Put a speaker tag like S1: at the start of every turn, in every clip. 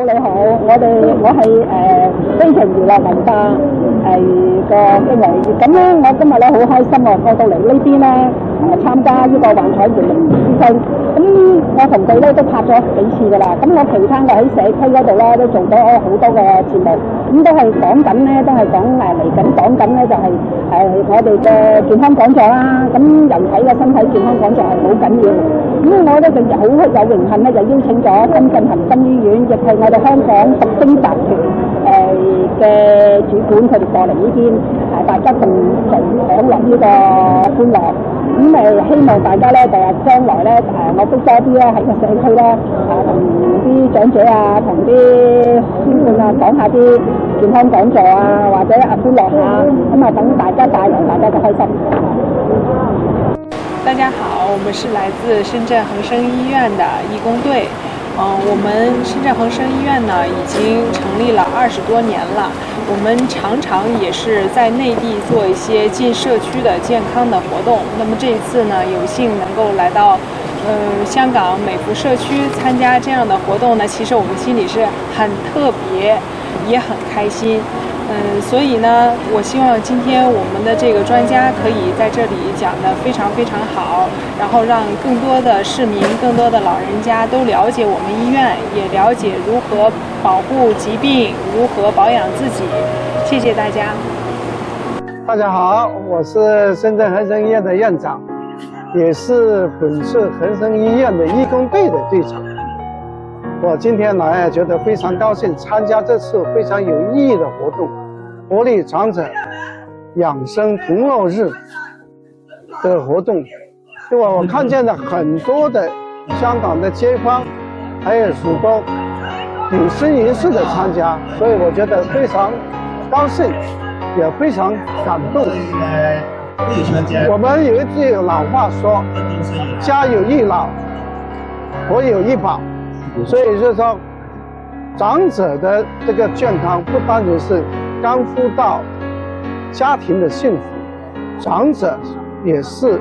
S1: 你好，我係非常娛樂文化個經理，咁咧我今日咧好開心喎，我到嚟呢邊咧參加呢個幻彩活力之星，咁我同佢咧都拍咗幾次㗎啦，咁我其他我喺社區嗰度咧都做咗好多嘅節目，咁都係講緊咧，都係講嚟緊講緊咧就係我哋嘅健康講座啦，咁人體嘅身體健康講座係好緊要，咁我咧就好有榮幸咧就邀請咗深圳恒生醫院，亦係我哋香港復星集團嘅主管，佢哋過嚟呢邊，大家共同享樂呢個歡樂。咁希望大家咧，第日將來咧，我都多啲咧喺個社區咧，同啲長者啊，同啲先輩啊講下啲健康講座啊，或者歡樂下，咁等大家帶嚟，大家就開心。
S2: 大家好，我們是來自深圳恒生醫院的義工隊。我們深圳恒生醫院呢已經成立了20多年了，我們常常也是在內地做一些進社區的健康的活動。那麼這一次呢，有幸能夠來到香港美孚社區參加這樣的活動呢，其實我們心裡是很特別，也很開心。所以呢，我希望今天我們的這個專家可以在這裡講得非常非常好，然後讓更多的市民、更多的老人家都了解我們醫院，也了解如何保護疾病，如何保養自己。謝謝大家。
S3: 大家好，我是深圳恒生醫院的院長，也是本次恒生醫院的義工隊的隊長。我今天來覺得非常高興，參加這次非常有意義的活動。活力長者養生同樂日的活動，對吧？我看見了很多的香港的街坊，還有許多有心人士的參加，所以我覺得非常高興，也非常感動。我們有一句老話說：“家有一老，國有一寶。”所以就是說，長者的這個健康不單僅是關乎到家庭的幸福，長者也是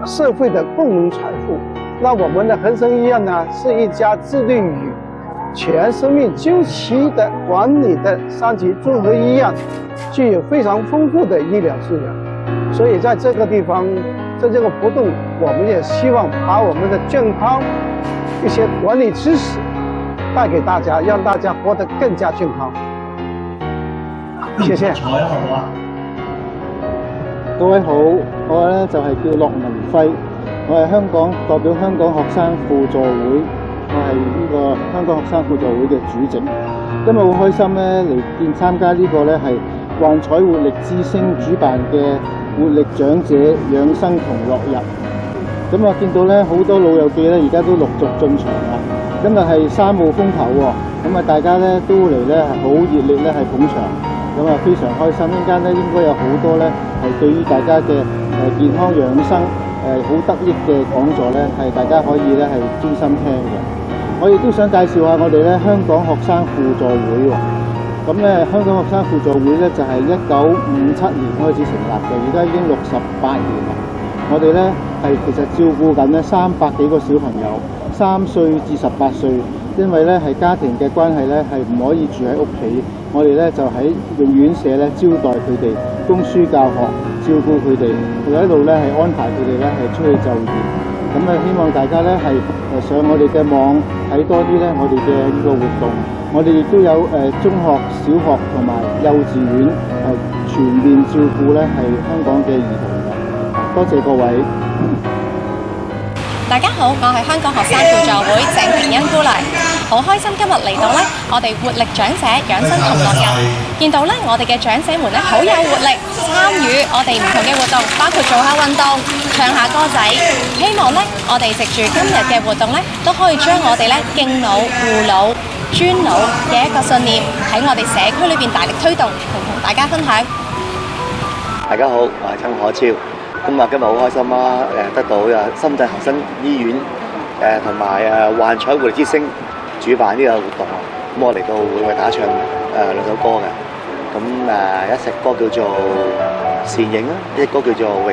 S3: 社會的共同財富。那我們的恒生醫院呢，是一家致力於全生命周期的管理的3級綜合醫院，具有非常豐富的醫療資源。所以在這個地方，在這個活動，我們也希望把我們的健康一些管理知識帶給大家，讓大家活得更加健康。謝謝。
S4: 各位好，我咧就係叫駱文輝，我係香港代表香港學生輔助會，我係呢個香港學生輔助會嘅主席。今日好開心咧嚟參加呢個咧係幻彩活力之星主辦嘅活力長者養生同樂日。咁啊，見到咧好多老友記咧，而家都陸續進場啦。今日係3號風球喎，咁啊大家咧都嚟咧係好熱烈咧係捧場，咁啊非常開心。陣間咧應該有好多咧係對於大家嘅健康養生好得益嘅講座咧，係大家可以咧係專心聽嘅。我亦都想介紹下我哋咧香港學生輔助會喎。咁咧香港學生輔助會咧就係1957年開始成立嘅，而家已經68年啦。我哋咧係其實照顧緊咧300幾個小朋友，3歲至18歲，因為咧係家庭嘅關係咧係唔可以住喺屋企，我哋咧就喺用院舍咧招待佢哋，供書教學，照顧佢哋，一路咧係安排佢哋咧係出去就業。咁啊，希望大家咧係上我哋嘅網睇多啲咧我哋嘅呢個活動。我哋亦都有中學、小學同埋幼稚園全面照顧咧係香港嘅兒童嘅。多謝各位。
S5: 大家好，我係香港學生輔助會鄭平欣姑娘，好開心今日嚟到呢我哋活力長者養生同樂日，見到呢我哋嘅長者們呢好有活力，參與我哋唔同嘅活動，包括做下運動、唱下歌仔，希望呢我哋藉住今日嘅活動呢，都可以將我哋呢敬老、護老、尊老嘅一個信念喺我哋社區裏邊大力推動，同大家分享。
S6: 大家好，我係曾可超。今日好開心啦！得到深圳恒生醫院同埋幻彩活力之星主辦呢個活動，咁我嚟到會為大家唱2首歌嘅。咁一首歌叫做《倩影》啦，一首歌叫做《詠梅》。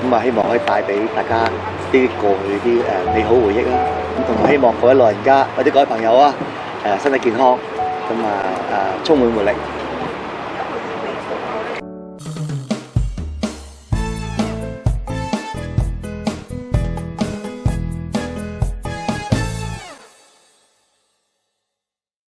S6: 咁希望可以帶俾大家啲過去啲美好回憶啦。咁同埋希望各位老人家或者各位朋友啊，身體健康，咁充滿活力。